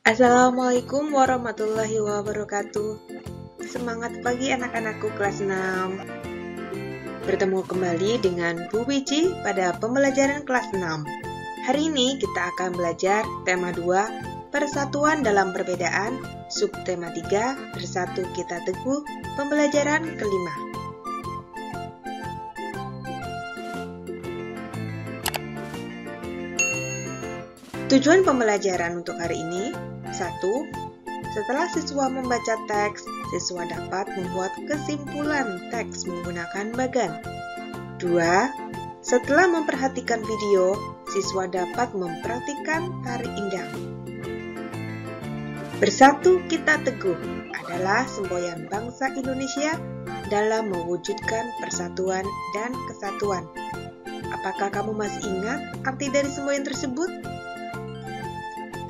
Assalamualaikum warahmatullahi wabarakatuh. Semangat pagi anak-anakku kelas 6. Bertemu kembali dengan Bu Wiji pada pembelajaran kelas 6. Hari ini kita akan belajar tema 2, Persatuan dalam Perbedaan, subtema 3, Bersatu Kita Teguh, pembelajaran kelima. Tujuan pembelajaran untuk hari ini: 1. Setelah siswa membaca teks, siswa dapat membuat kesimpulan teks menggunakan bagan. 2. Setelah memperhatikan video, siswa dapat mempraktikkan tari indang. Bersatu Kita Teguh adalah semboyan bangsa Indonesia dalam mewujudkan persatuan dan kesatuan. Apakah kamu masih ingat arti dari semboyan tersebut?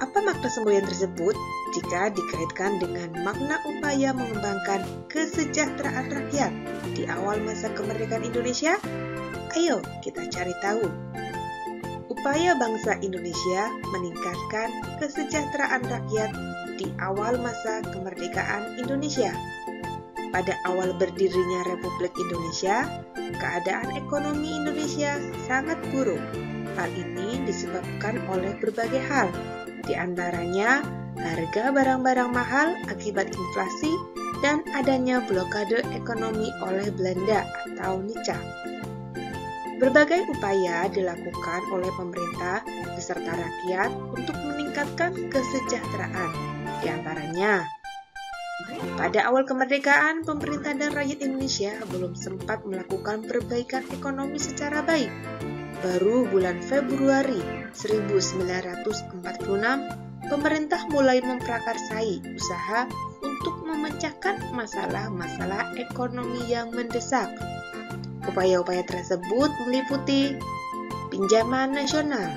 Apa makna semboyan tersebut jika dikaitkan dengan makna upaya mengembangkan kesejahteraan rakyat di awal masa kemerdekaan Indonesia? Ayo kita cari tahu. Upaya bangsa Indonesia meningkatkan kesejahteraan rakyat di awal masa kemerdekaan Indonesia. Pada awal berdirinya Republik Indonesia, keadaan ekonomi Indonesia sangat buruk. Hal ini disebabkan oleh berbagai hal, di antaranya harga barang-barang mahal akibat inflasi dan adanya blokade ekonomi oleh Belanda atau Nica. Berbagai upaya dilakukan oleh pemerintah beserta rakyat untuk meningkatkan kesejahteraan. Di antaranya, pada awal kemerdekaan, pemerintah dan rakyat Indonesia belum sempat melakukan perbaikan ekonomi secara baik. Baru bulan Februari 1946, pemerintah mulai memprakarsai usaha untuk memecahkan masalah-masalah ekonomi yang mendesak. Upaya-upaya tersebut meliputi pinjaman nasional.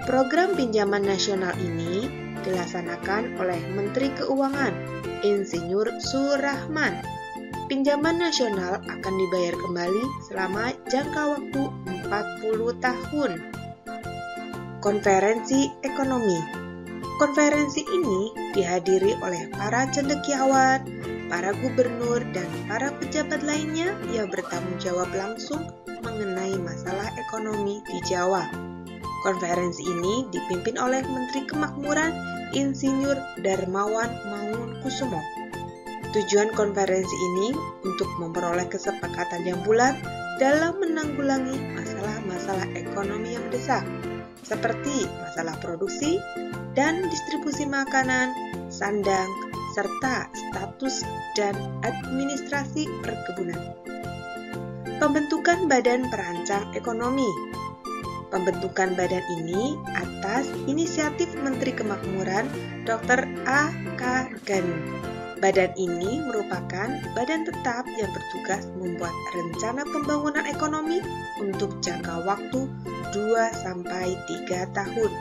Program pinjaman nasional ini dilaksanakan oleh Menteri Keuangan, Insinyur Surahman. Pinjaman nasional akan dibayar kembali selama jangka waktu 40 tahun. Konferensi Ekonomi. Konferensi ini dihadiri oleh para cendekiawan, para gubernur, dan para pejabat lainnya yang bertanggung jawab langsung mengenai masalah ekonomi di Jawa. Konferensi ini dipimpin oleh Menteri Kemakmuran Insinyur Darmawan Mangunkusumo. Tujuan konferensi ini untuk memperoleh kesepakatan yang bulat dalam menanggulangi masalah-masalah ekonomi yang mendesak, seperti masalah produksi dan distribusi makanan, sandang, serta status dan administrasi perkebunan. Pembentukan Badan Perancang Ekonomi. Pembentukan badan ini atas inisiatif Menteri Kemakmuran Dr. A. K. Gani. Badan ini merupakan badan tetap yang bertugas membuat rencana pembangunan ekonomi untuk jangka waktu 2-3 tahun.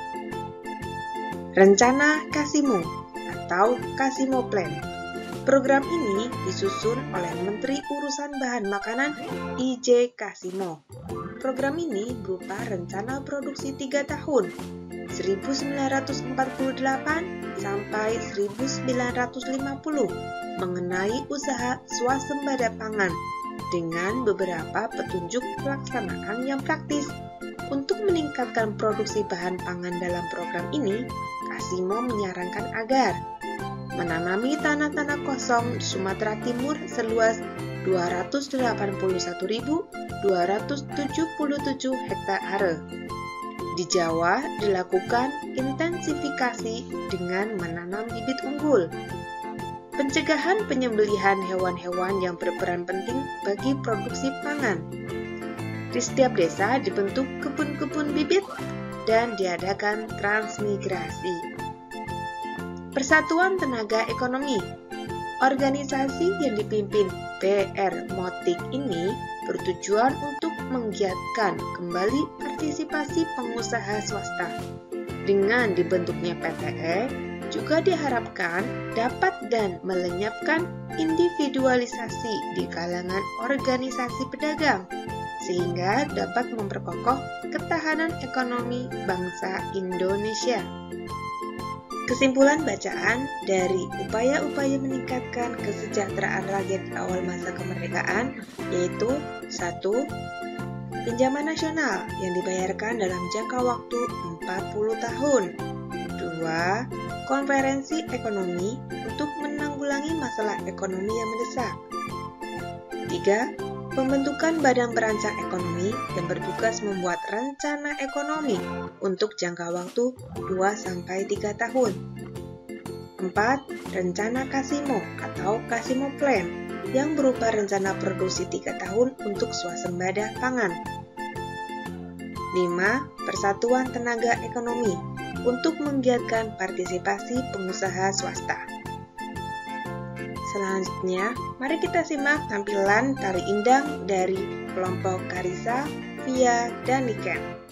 Rencana Kasimo atau Kasimo Plan. Program ini disusun oleh Menteri Urusan Bahan Makanan I.J. Kasimo. Program ini berupa rencana produksi 3 tahun, 1948 sampai 1950, mengenai usaha swasembada pangan dengan beberapa petunjuk pelaksanaan yang praktis. Untuk meningkatkan produksi bahan pangan dalam program ini, Kasimo menyarankan agar menanami tanah-tanah kosong di Sumatera Timur seluas 281.277 hektare. Di Jawa dilakukan intensifikasi dengan menanam bibit unggul. Pencegahan penyembelihan hewan-hewan yang berperan penting bagi produksi pangan. Di setiap desa dibentuk kebun-kebun bibit dan diadakan transmigrasi. Persatuan Tenaga Ekonomi. Organisasi yang dipimpin PR Motik ini bertujuan untuk menggiatkan kembali partisipasi pengusaha swasta. Dengan dibentuknya PTE, juga diharapkan dapat dan melenyapkan individualisasi di kalangan organisasi pedagang, sehingga dapat memperkokoh ketahanan ekonomi bangsa Indonesia. Kesimpulan bacaan dari upaya-upaya meningkatkan kesejahteraan rakyat di awal masa kemerdekaan yaitu 1. Pinjaman nasional yang dibayarkan dalam jangka waktu 40 tahun. 2. Konferensi ekonomi untuk menanggulangi masalah ekonomi yang mendesak. 3. Pembentukan Badan Perancang Ekonomi yang bertugas membuat rencana ekonomi untuk jangka waktu 2-3 tahun. 4. Rencana Kasimo atau Kasimo Plan yang berupa rencana produksi 3 tahun untuk swasembada pangan. 5. Persatuan Tenaga Ekonomi untuk menggiatkan partisipasi pengusaha swasta. Selanjutnya, mari kita simak tampilan tari indang dari kelompok Karissa, Via, dan Niken.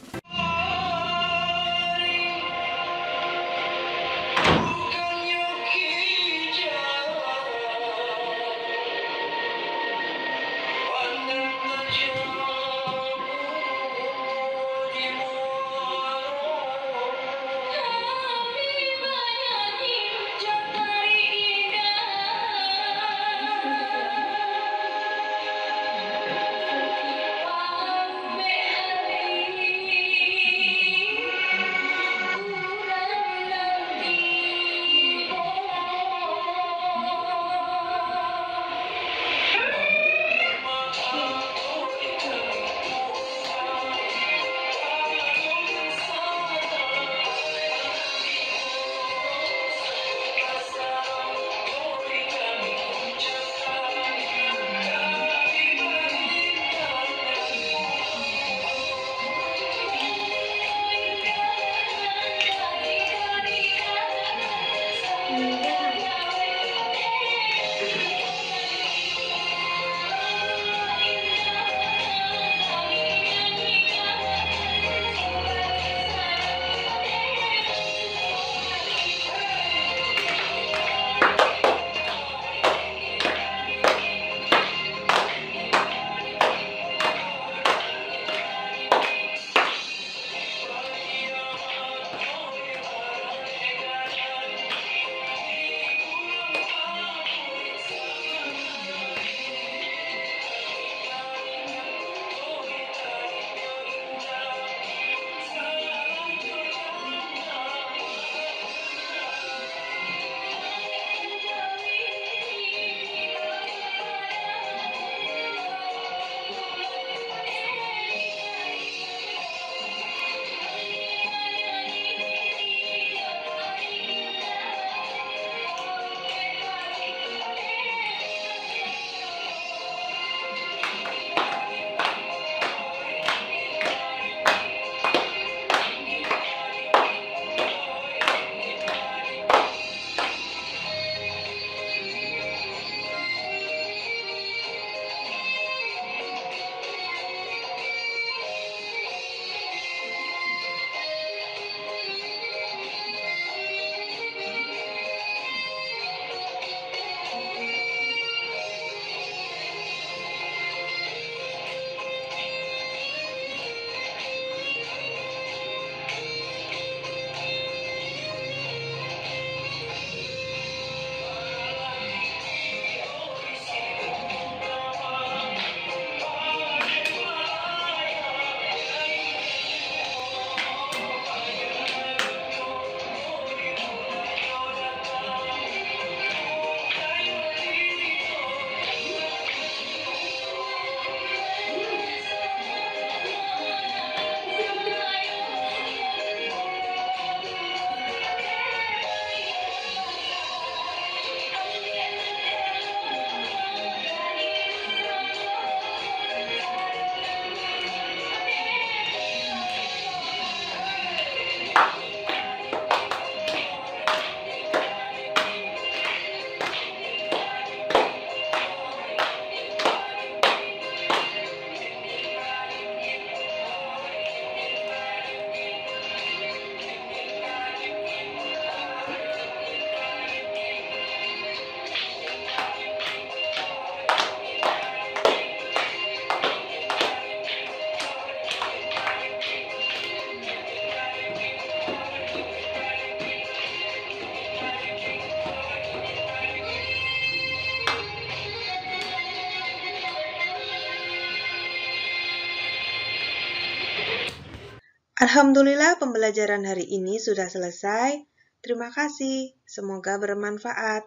Alhamdulillah pembelajaran hari ini sudah selesai. Terima kasih, semoga bermanfaat.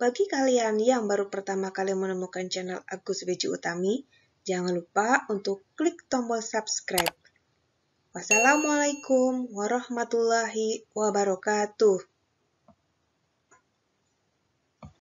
Bagi kalian yang baru pertama kali menemukan channel Agus Beji Utami, jangan lupa untuk klik tombol subscribe. Wassalamualaikum warahmatullahi wabarakatuh.